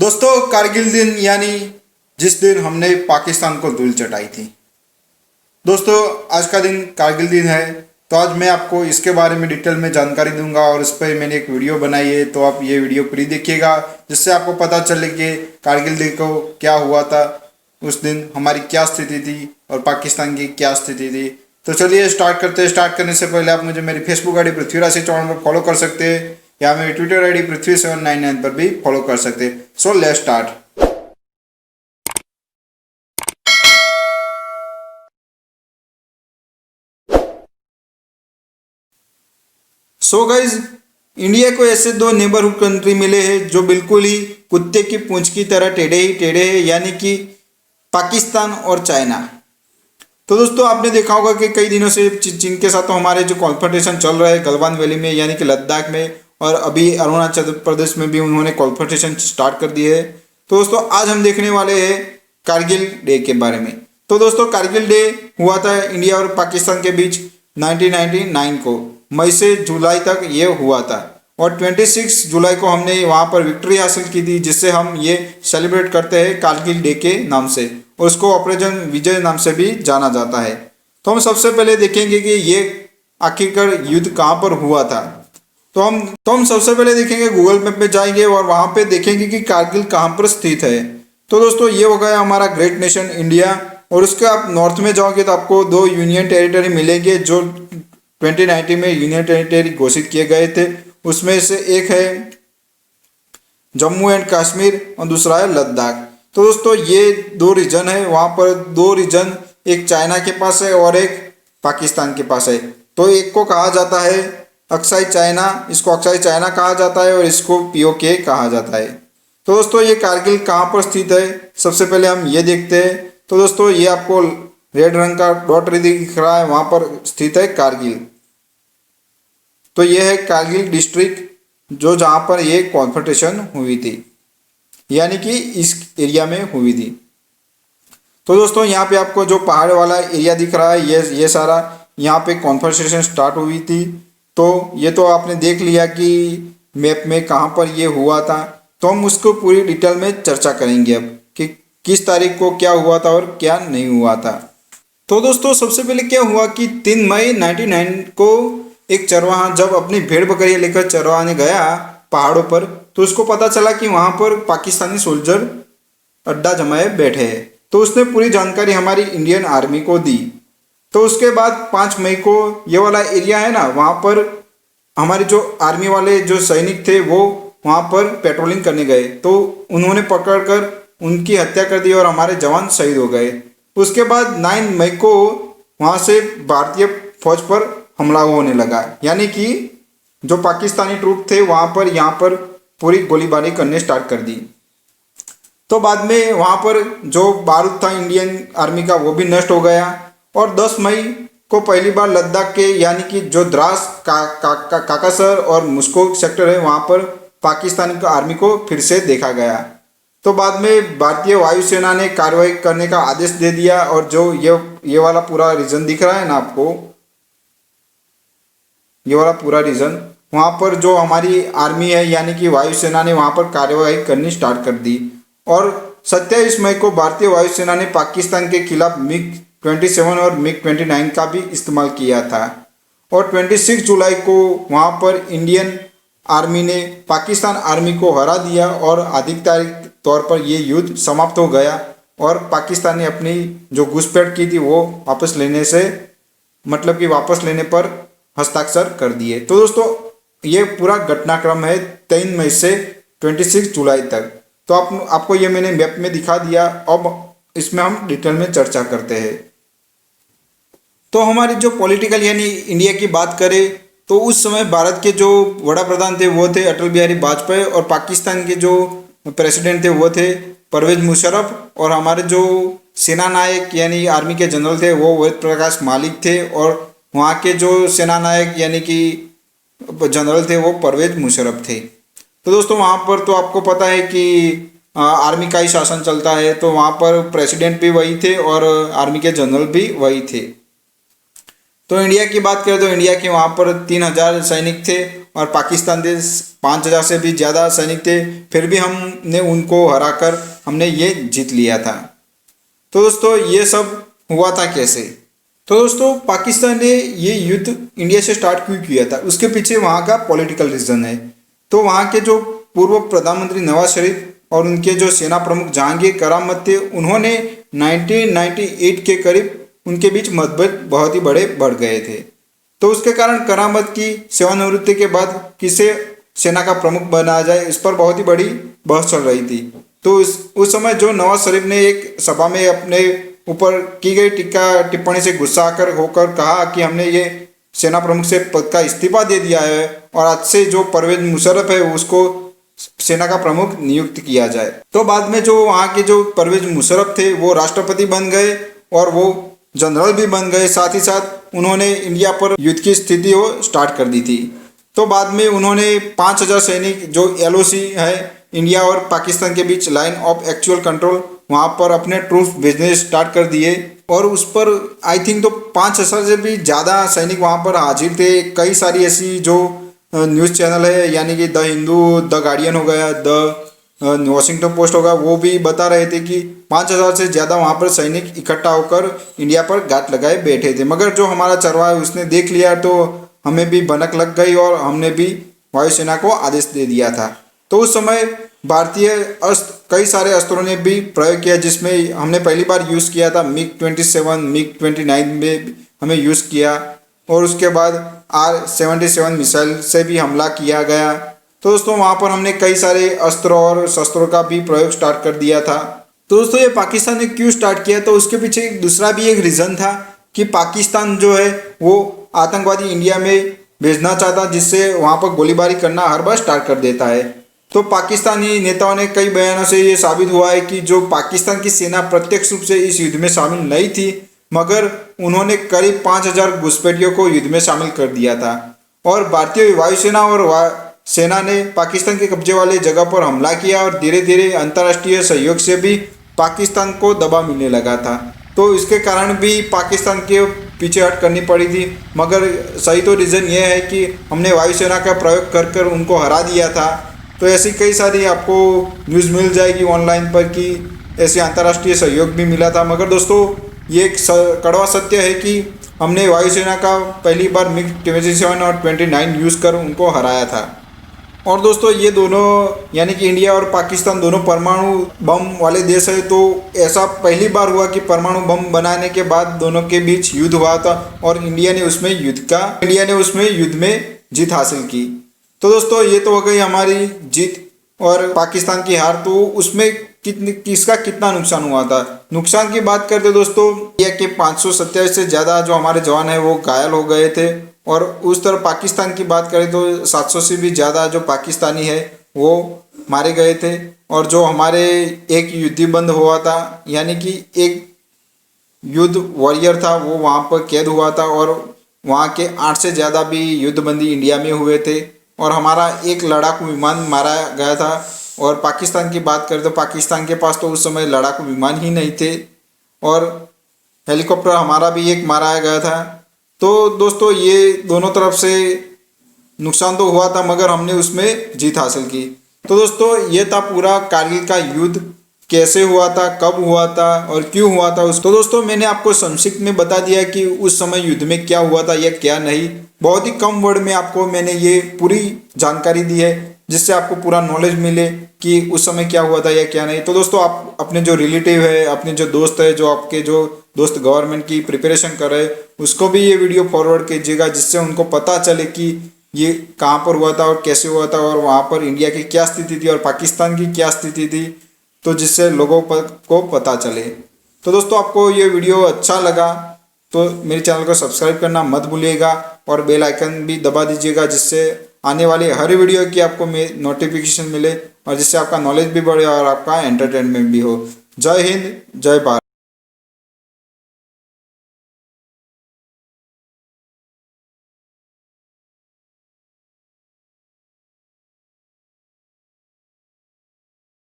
दोस्तों, कारगिल दिन यानी जिस दिन हमने पाकिस्तान को धूल चटाई थी। दोस्तों, आज का दिन कारगिल दिन है। तो आज मैं आपको इसके बारे में डिटेल में जानकारी दूंगा और इस पर मैंने एक वीडियो बनाई है, तो आप ये वीडियो पूरी देखिएगा जिससे आपको पता चले कि कारगिल दिन को क्या हुआ था, उस दिन हमारी क्या स्थिति थी और पाकिस्तान की क्या स्थिति थी। तो चलिए स्टार्ट करते हैं। स्टार्ट करने से पहले आप मुझे मेरी Facebook ID Prithviraj Singh Chauhan पर फॉलो कर सकते हैं या मेरी ट्विटर आई डी पृथ्वी799 पर भी फॉलो कर सकते हैं। So let's start. So guys, India को ऐसे दो नेबरहुड कंट्री मिले हैं जो बिल्कुल ही कुत्ते की पूंछ की तरह टेढ़े ही टेढ़े हैं, यानी कि पाकिस्तान और चाइना। तो दोस्तों, आपने देखा होगा कि कई दिनों से चीन के साथ तो हमारे जो कॉन्फ्रंटेशन चल रहा है गलवान वैली में, यानी कि लद्दाख में, और अभी अरुणाचल प्रदेश में भी उन्होंने कॉन्फ्रंटेशन स्टार्ट कर दिए है। तो दोस्तों, आज हम देखने वाले हैं कारगिल डे के बारे में। तो दोस्तों, कारगिल डे हुआ था इंडिया और पाकिस्तान के बीच 1999 को, मई से जुलाई तक ये हुआ था, और 26 जुलाई को हमने वहाँ पर विक्ट्री हासिल की थी, जिससे हम ये सेलिब्रेट करते हैं कारगिल डे के नाम से, और उसको ऑपरेशन विजय नाम से भी जाना जाता है। तो हम सबसे पहले देखेंगे कि ये आखिरकार युद्ध कहाँ पर हुआ था। तो हम सबसे पहले देखेंगे, गूगल मैप में जाएंगे और वहाँ पे देखेंगे कि कारगिल कहाँ पर स्थित है। तो दोस्तों, ये हो गया हमारा ग्रेट नेशन इंडिया, और उसके आप नॉर्थ में जाओगे तो आपको दो यूनियन टेरिटरी मिलेंगे जो 2019 में यूनियन टेरिटरी घोषित किए गए थे। उसमें से एक है जम्मू एंड कश्मीर और दूसरा है लद्दाख। तो दोस्तों, ये दो रीजन है, वहाँ पर दो रीजन, एक चाइना के पास है और एक पाकिस्तान के पास है। तो एक को कहा जाता है अक्साई चाइना, इसको अक्साई चाइना कहा जाता है, और इसको पीओके कहा जाता है। तो दोस्तों, ये कारगिल कहाँ पर स्थित है, सबसे पहले हम ये देखते हैं। तो दोस्तों, ये आपको रेड रंग का डॉट दिख रहा है, वहाँ पर स्थित है कारगिल। तो ये है कारगिल डिस्ट्रिक्ट, जो जहाँ पर ये कॉन्फ्रंटेशन हुई थी, यानी कि इस एरिया में हुई थी। तो दोस्तों, यहाँ पे आपको जो पहाड़ वाला एरिया दिख रहा है, ये सारा यहाँ पे कॉन्फ्रंटेशन स्टार्ट हुई थी। तो ये तो आपने देख लिया कि मैप में कहाँ पर ये हुआ था। तो हम उसको पूरी डिटेल में चर्चा करेंगे अब कि किस तारीख को क्या हुआ था और क्या नहीं हुआ था। तो दोस्तों, सबसे पहले क्या हुआ कि 3 मई 1999 को एक चरवाहा जब अपनी भेड़ बकरियाँ लेकर चरवाने गया पहाड़ों पर, तो उसको पता चला कि वहाँ पर पाकिस्तानी सोल्जर अड्डा जमाए बैठे हैं। तो उसने पूरी जानकारी हमारी इंडियन आर्मी को दी। तो उसके बाद 5 मई को ये वाला एरिया है ना, वहाँ पर हमारे जो आर्मी वाले जो सैनिक थे वो वहाँ पर पेट्रोलिंग करने गए, तो उन्होंने पकड़कर उनकी हत्या कर दी और हमारे जवान शहीद हो गए। उसके बाद 9 मई को वहाँ से भारतीय फौज पर हमला होने लगा, यानी कि जो पाकिस्तानी ट्रूप थे वहाँ पर यहाँ पर पूरी गोलीबारी करने स्टार्ट कर दी। तो बाद में वहाँ पर जो बारूद था इंडियन आर्मी का वो भी नष्ट हो गया, और 10 मई को पहली बार लद्दाख के, यानी कि जो द्रास काकासर और मुस्को सेक्टर है, वहाँ पर पाकिस्तानी आर्मी को फिर से देखा गया। तो बाद में भारतीय वायुसेना ने कार्रवाई करने का आदेश दे दिया, और जो ये वाला पूरा रीजन दिख रहा है ना आपको, ये वाला पूरा रीजन, वहाँ पर जो हमारी आर्मी है यानी कि वायुसेना ने वहाँ पर कार्रवाई करनी स्टार्ट कर दी। और 27 मई को भारतीय वायुसेना ने पाकिस्तान के खिलाफ MiG-27 और MiG-29 का भी इस्तेमाल किया था। और 26 जुलाई को वहाँ पर इंडियन आर्मी ने पाकिस्तान आर्मी को हरा दिया, और आधिकारिक तौर पर ये युद्ध समाप्त हो गया, और पाकिस्तान ने अपनी जो घुसपैठ की थी वो वापस लेने से, मतलब कि वापस लेने पर हस्ताक्षर कर दिए। तो दोस्तों, ये पूरा घटनाक्रम है 3 मई से 26 जुलाई तक। तो आपको ये मैंने मैप में दिखा दिया। अब इसमें हम डिटेल में चर्चा करते हैं। तो हमारी जो पॉलिटिकल यानी इंडिया की बात करें, तो उस समय भारत के जो वड़ा प्रधान थे वो थे अटल बिहारी वाजपेयी, और पाकिस्तान के जो प्रेसिडेंट थे वो थे परवेज मुशर्रफ, और हमारे जो सेना नायक यानी आर्मी के जनरल थे वो वेद प्रकाश मालिक थे, और वहाँ के जो सेना नायक यानी कि जनरल थे वो परवेज मुशर्रफ थे। तो दोस्तों, वहाँ पर तो आपको पता है कि आर्मी का ही शासन चलता है, तो वहाँ पर प्रेसिडेंट भी वही थे और आर्मी के जनरल भी वही थे। तो इंडिया की बात करें तो इंडिया के वहाँ पर 3000 सैनिक थे, और पाकिस्तान देश 5,000 से भी ज़्यादा सैनिक थे, फिर भी हमने उनको हराकर हमने ये जीत लिया था। तो दोस्तों ये सब हुआ था कैसे? तो दोस्तों पाकिस्तान ने ये युद्ध इंडिया से स्टार्ट क्यों किया था, उसके पीछे वहाँ का पॉलिटिकल रीज़न है। तो वहाँ के जो पूर्व प्रधानमंत्री नवाज शरीफ और उनके जो सेना प्रमुख जहांगीर करामत थे, उन्होंने 1998 के करीब उनके बीच मतभेद बहुत ही बड़े बढ़ गए थे। तो उसके कारण करामत की सेवानिवृत्ति के बाद किसे सेना का प्रमुख बनाया जाए, इस पर बहुत ही बड़ी बहस चल रही थी। तो उस समय जो नवाज शरीफ ने एक सभा में अपने ऊपर की गई टिप्पणी से गुस्सा होकर कहा कि हमने ये सेना प्रमुख से पद का इस्तीफा दे दिया है और आज से जो परवेज मुशर्रफ है उसको सेना का प्रमुख नियुक्त किया जाए। तो बाद में जो वहाँ के जो परवेज मुशर्रफ थे वो राष्ट्रपति बन गए और वो जनरल भी बन गए। साथ ही साथ उन्होंने इंडिया पर युद्ध की स्थिति को स्टार्ट कर दी थी। तो बाद में उन्होंने 5,000 सैनिक जो LOC है इंडिया और पाकिस्तान के बीच लाइन ऑफ एक्चुअल कंट्रोल, वहाँ पर अपने ट्रूप्स भेजने स्टार्ट कर दिए और उस पर आई थिंक तो 5,000 से भी ज़्यादा सैनिक वहाँ पर हाजिर थे। कई सारी ऐसी जो न्यूज़ चैनल है यानी कि द हिंदू, द गार्डियन हो गया, द वॉशिंगटन पोस्ट होगा, वो भी बता रहे थे कि 5,000 से ज़्यादा वहाँ पर सैनिक इकट्ठा होकर इंडिया पर घात लगाए बैठे थे। मगर जो हमारा चरवाहा है उसने देख लिया तो हमें भी भनक लग गई और हमने भी वायुसेना को आदेश दे दिया था। तो उस समय भारतीय अस्त्र, कई सारे अस्त्रों ने भी प्रयोग किया, जिसमें हमने पहली बार यूज़ किया था MiG-27, MiG-29 में हमें यूज़ किया और उसके बाद R-77 मिसाइल से भी हमला किया गया। तो दोस्तों वहाँ पर हमने कई सारे अस्त्रों और शस्त्रों का भी प्रयोग स्टार्ट कर दिया था। तो दोस्तों ये पाकिस्तान ने क्यों स्टार्ट किया, तो उसके पीछे दूसरा भी एक रीज़न था कि पाकिस्तान जो है वो आतंकवादी इंडिया में भेजना चाहता, जिससे वहाँ पर गोलीबारी करना हर बार स्टार्ट कर देता है। तो पाकिस्तानी नेताओं ने कई बयानों से ये साबित हुआ है कि जो पाकिस्तान की सेना प्रत्यक्ष रूप से इस युद्ध में शामिल नहीं थी, मगर उन्होंने करीब 5,000 घुसपैठियों को युद्ध में शामिल कर दिया था और भारतीय वायुसेना और सेना ने पाकिस्तान के कब्जे वाले जगह पर हमला किया और धीरे धीरे अंतर्राष्ट्रीय सहयोग से भी पाकिस्तान को दबाव मिलने लगा था। तो इसके कारण भी पाकिस्तान के पीछे हट करनी पड़ी थी, मगर सही तो रीज़न ये है कि हमने वायुसेना का प्रयोग कर उनको हरा दिया था। तो ऐसी कई सारी आपको न्यूज़ मिल जाएगी ऑनलाइन पर कि ऐसे अंतर्राष्ट्रीय सहयोग भी मिला था। मगर दोस्तों ये एक कड़वा सत्य है कि हमने वायुसेना का पहली बार MiG-27 और 29 यूज़ कर उनको हराया था। और दोस्तों ये दोनों यानी कि इंडिया और पाकिस्तान दोनों परमाणु बम वाले देश है। तो ऐसा पहली बार हुआ कि परमाणु बम बनाने के बाद दोनों के बीच युद्ध हुआ था और इंडिया ने उसमें युद्ध में जीत हासिल की। तो दोस्तों ये तो हो गई हमारी जीत और पाकिस्तान की हार। तो उसमें किसका कितना नुकसान हुआ था, नुकसान की बात करते दोस्तों, इंडिया के 527 से ज़्यादा जो हमारे जवान हैं वो घायल हो गए थे और उस तरफ पाकिस्तान की बात करें तो 700 से भी ज़्यादा जो पाकिस्तानी है वो मारे गए थे। और जो हमारे एक युद्ध बंद हुआ था यानी कि एक युद्ध वॉरियर था वो वहाँ पर कैद हुआ था और वहाँ के 8 से ज़्यादा भी युद्धबंदी इंडिया में हुए थे और हमारा एक लड़ाकू विमान मारा गया था। और पाकिस्तान की बात करें तो पाकिस्तान के पास तो उस समय लड़ाकू विमान ही नहीं थे और हेलीकॉप्टर हमारा भी एक मारा गया था। तो दोस्तों ये दोनों तरफ से नुकसान तो हुआ था मगर हमने उसमें जीत हासिल की। तो दोस्तों ये था पूरा कारगिल का युद्ध, कैसे हुआ था, कब हुआ था और क्यों हुआ था। तो दोस्तों मैंने आपको संक्षिप्त में बता दिया कि उस समय युद्ध में क्या हुआ था या क्या नहीं। बहुत ही कम वर्ड में आपको मैंने ये पूरी जानकारी दी है जिससे आपको पूरा नॉलेज मिले कि उस समय क्या हुआ था या क्या नहीं। तो दोस्तों आप अपने जो रिलेटिव है, अपने जो दोस्त है, जो आपके जो दोस्त गवर्नमेंट की प्रिपरेशन कर रहे हैं, उसको भी ये वीडियो फॉरवर्ड कीजिएगा जिससे उनको पता चले कि ये कहाँ पर हुआ था और कैसे हुआ था और वहाँ पर इंडिया की क्या स्थिति थी और पाकिस्तान की क्या स्थिति थी, तो जिससे लोगों को पता चले। तो दोस्तों आपको ये वीडियो अच्छा लगा तो मेरे चैनल को सब्सक्राइब करना मत भूलिएगा और बेल आइकन भी दबा दीजिएगा जिससे आने वाले हर वीडियो की आपको नोटिफिकेशन मिले और जिससे आपका नॉलेज भी बढ़े और आपका एंटरटेनमेंट भी हो। जय हिंद, जय भारत।